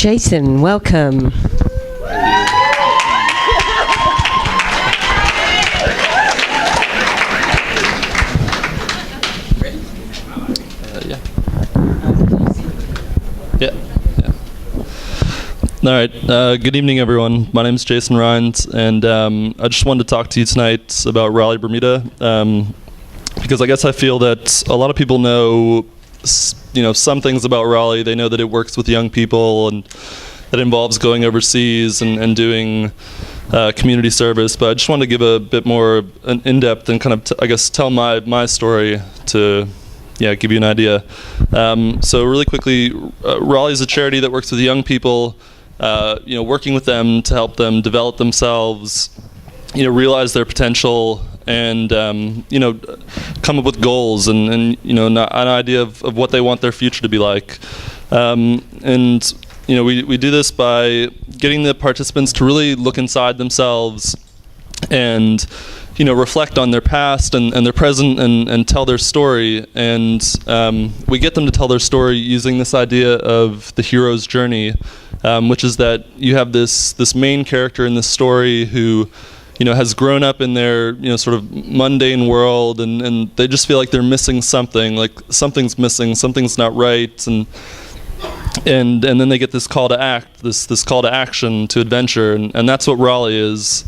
Jason, welcome. All right. Good evening, everyone. My name is Jason Rhind, and I just wanted to talk to you tonight about Raleigh, Bermuda, because I guess I feel that a lot of people know, some things about Raleigh. They know that it works with young people and that involves going overseas and doing community service. But I just wanted to give a bit more in-depth and kind of, tell my story to give you an idea. So really quickly, Raleigh is a charity that works with young people, working with them to help them develop themselves, realize their potential, and come up with goals and an idea of what they want their future to be like. We do this by getting the participants to really look inside themselves and reflect on their past and their present and tell their story. And we get them to tell their story using this idea of the hero's journey, which is that you have this main character in this story who has grown up in their sort of mundane world, and they just feel like they're missing something, like something's missing, something's not right, and then they get this call to act, this call to action, to adventure, and that's what Raleigh is.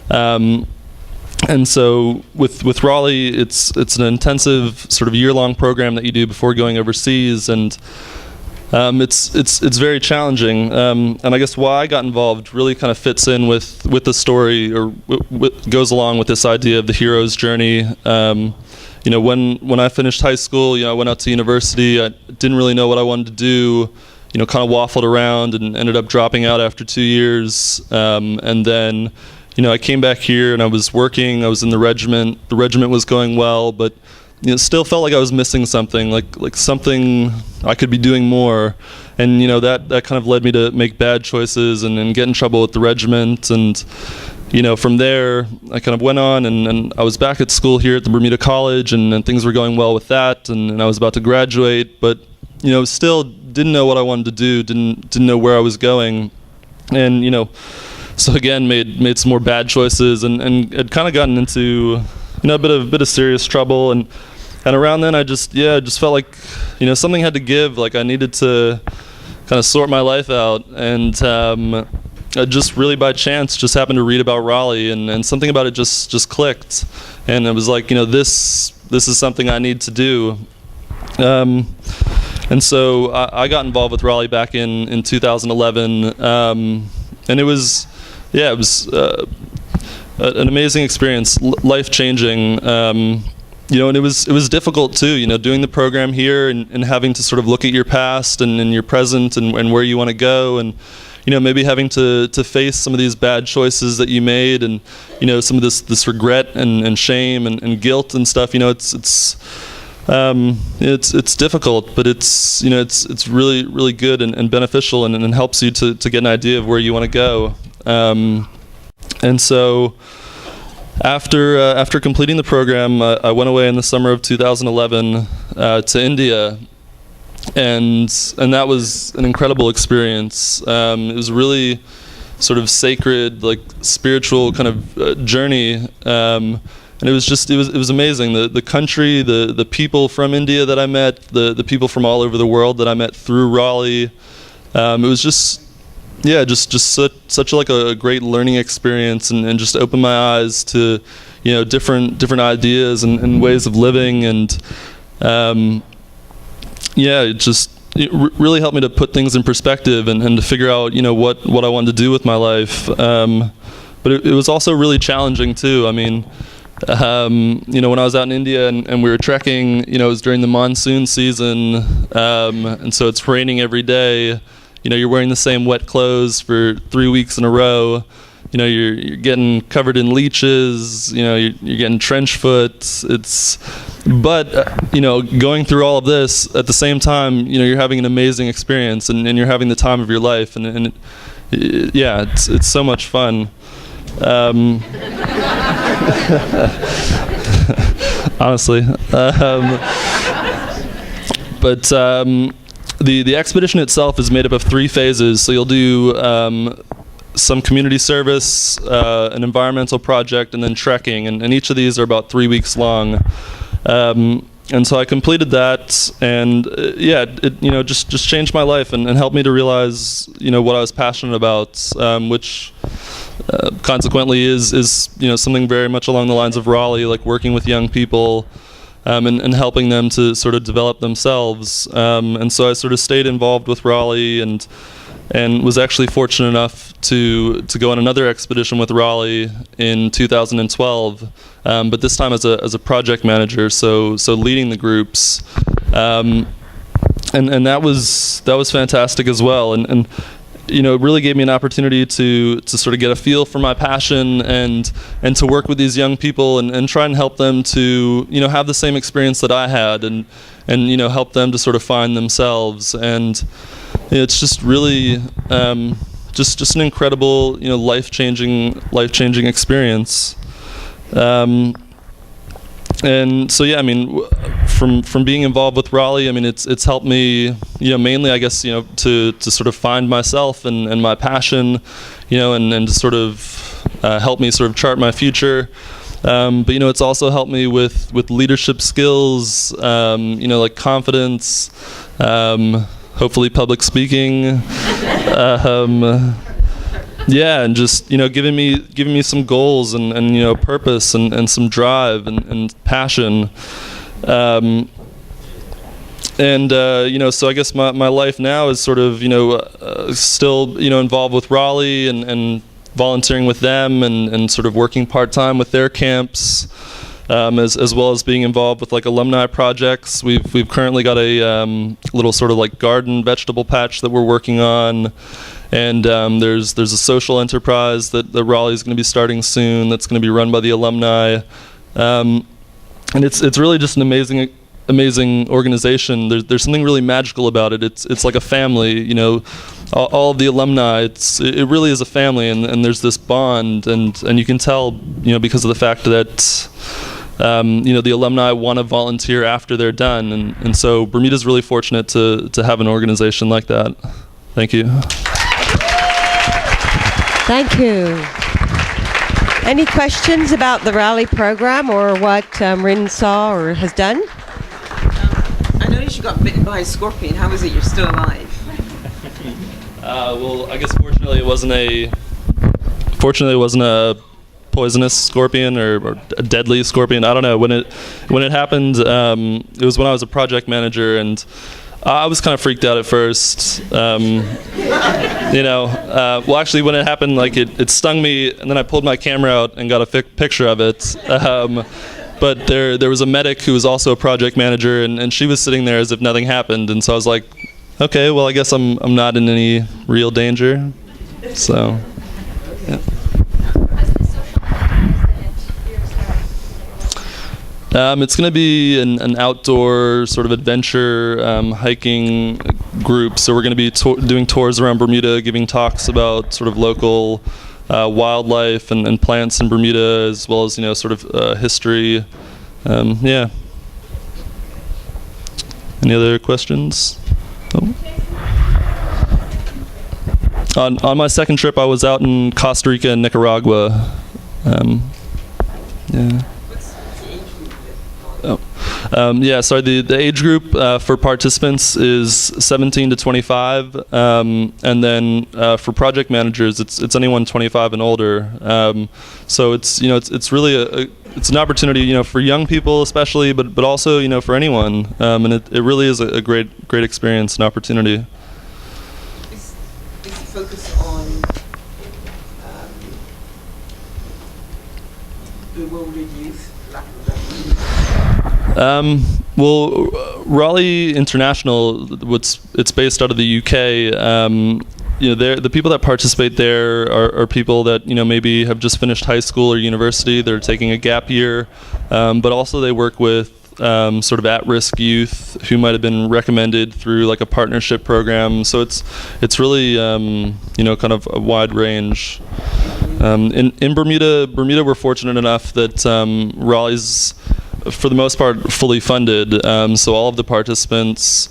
And so with Raleigh, it's an intensive sort of year-long program that you do before going overseas, and it's very challenging. And I guess why I got involved really kind of fits in with the story, or goes along with this idea of the hero's journey. When I finished high school, I went out to university. I didn't really know what I wanted to do. Kind of waffled around and ended up dropping out after 2 years, and then. I came back here and I was working. I was in the regiment. The regiment was going well, but still felt like I was missing something, like something I could be doing more. And that kind of led me to make bad choices and get in trouble with the regiment. And from there, I kind of went on and I was back at school here at the Bermuda College, and things were going well with that. And I was about to graduate, but still didn't know what I wanted to do. Didn't know where I was going, and So again, made some more bad choices, and had kind of gotten into a bit of serious trouble, and around then I just felt like something had to give. Like I needed to kind of sort my life out, and I just really by chance just happened to read about Raleigh, and something about it just clicked, and it was like this is something I need to do. And so I got involved with Raleigh back in 2011, and it was. Yeah, it was an amazing experience, life-changing, and it was difficult too. Doing the program here and having to sort of look at your past and your present and where you want to go, and maybe having to face some of these bad choices that you made, and some of this regret and shame and guilt and stuff. It's difficult, but it's really really good and beneficial, and helps you to get an idea of where you want to go. And so after completing the program, I went away in the summer of 2011 to India, and that was an incredible experience. It was really sort of sacred, like spiritual kind of journey. And it was amazing. The country, the people from India that I met, the people from all over the world that I met through Raleigh. It was just such like a great learning experience, and just opened my eyes to different ideas and ways of living, and it really helped me to put things in perspective and to figure out what I wanted to do with my life. But it was also really challenging too. I mean, when I was out in India and we were trekking, it was during the monsoon season, and so it's raining every day. You're wearing the same wet clothes for 3 weeks in a row. You're getting covered in leeches. You're getting trench foot. But going through all of this at the same time, you're having an amazing experience, and you're having the time of your life, and it's so much fun. Honestly, but the expedition itself is made up of 3 phases. So you'll do some community service, an environmental project, and then trekking. And each of these are about 3 weeks long. And so I completed that, and it just changed my life and helped me to realize what I was passionate about, which consequently is something very much along the lines of Raleigh, like working with young people and helping them to sort of develop themselves. And so I sort of stayed involved with Raleigh and was actually fortunate enough to go on another expedition with Raleigh in 2012, but this time as a project manager, so leading the groups, and that was fantastic as well, and it really gave me an opportunity to sort of get a feel for my passion and to work with these young people and try and help them to have the same experience that I had and help them to sort of find themselves. And it's just really just an incredible life-changing experience. And so from being involved with Raleigh, it's helped me mainly, I guess, to sort of find myself and my passion, and to sort of help me sort of chart my future. But it's also helped me with leadership skills, like confidence, hopefully public speaking, and just giving me some goals and purpose and some drive and passion, so I guess my life now is sort of still involved with Raleigh and volunteering with them and sort of working part-time with their camps, as well as being involved with like alumni projects. We've currently got a little sort of like garden vegetable patch that we're working on, and there's a social enterprise that Raleigh is going to be starting soon that's going to be run by the alumni, and it's really just an amazing organization. There's something really magical about it. It's like a family, all of the alumni. It really is a family, and there's this bond, and you can tell, because of the fact that the alumni want to volunteer after they're done, and so Bermuda's really fortunate to have an organization like that. Thank you. Thank you. Any questions about the Raleigh program or what Rhind saw or has done? I noticed you got bitten by a scorpion. How is it you're still alive? Well, I guess fortunately it wasn't a poisonous scorpion or a deadly scorpion. I don't know. When it happened, it was when I was a project manager, and I was kind of freaked out at first. Well, actually, when it happened, like it stung me, and then I pulled my camera out and got a picture of it. But there was a medic who was also a project manager, and she was sitting there as if nothing happened, and so I was like, okay, well, I guess I'm not in any real danger. So, yeah. It's going to be an outdoor sort of adventure hiking group. So we're going to be doing tours around Bermuda, giving talks about sort of local wildlife and plants in Bermuda, as well as sort of history. Yeah. Any other questions? Oh. On my second trip, I was out in Costa Rica and Nicaragua. Yeah. Sorry, the age group for participants is 17 to 25, and then for project managers, it's anyone 25 and older. So it's really it's an opportunity for young people especially, but also for anyone, and it really is a great experience and opportunity. Is the focus on bewildered youth? Well, Raleigh International, it's based out of the UK. The people that participate there are people that maybe have just finished high school or university. They're taking a gap year, but also they work with sort of at-risk youth who might have been recommended through like a partnership program. So it's really kind of a wide range. In Bermuda, we're fortunate enough that Raleigh's, for the most part, fully funded. So all of the participants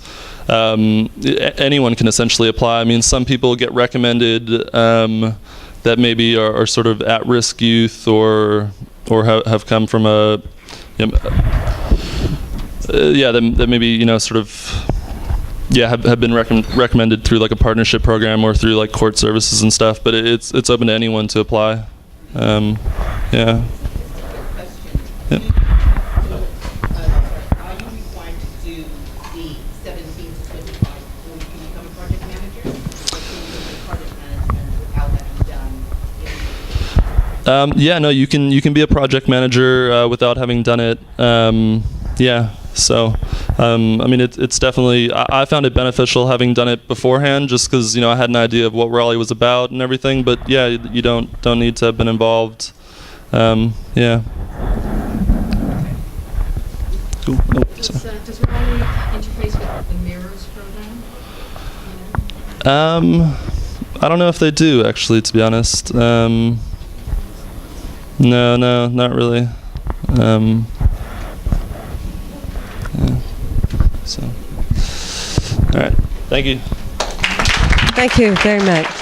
anyone can essentially apply. I mean, some people get recommended that maybe are sort of at-risk youth or have come from a that maybe sort of have been recommended through like a partnership program or through like court services and stuff. But it's open to anyone to apply. Yeah. Are you required to do the 17 to 25 when you become a project manager? Or can you do project management without having done No, you can be a project manager without having done it. So I mean, it's definitely, I found it beneficial having done it beforehand, just because I had an idea of what Raleigh was about and everything. But yeah, you don't need to have been involved. Yeah. Cool. Oh, sorry. Does Raleigh interface with the Mirrors program? I don't know if they do, actually, to be honest. No, not really. Yeah. So, all right. Thank you. Thank you very much.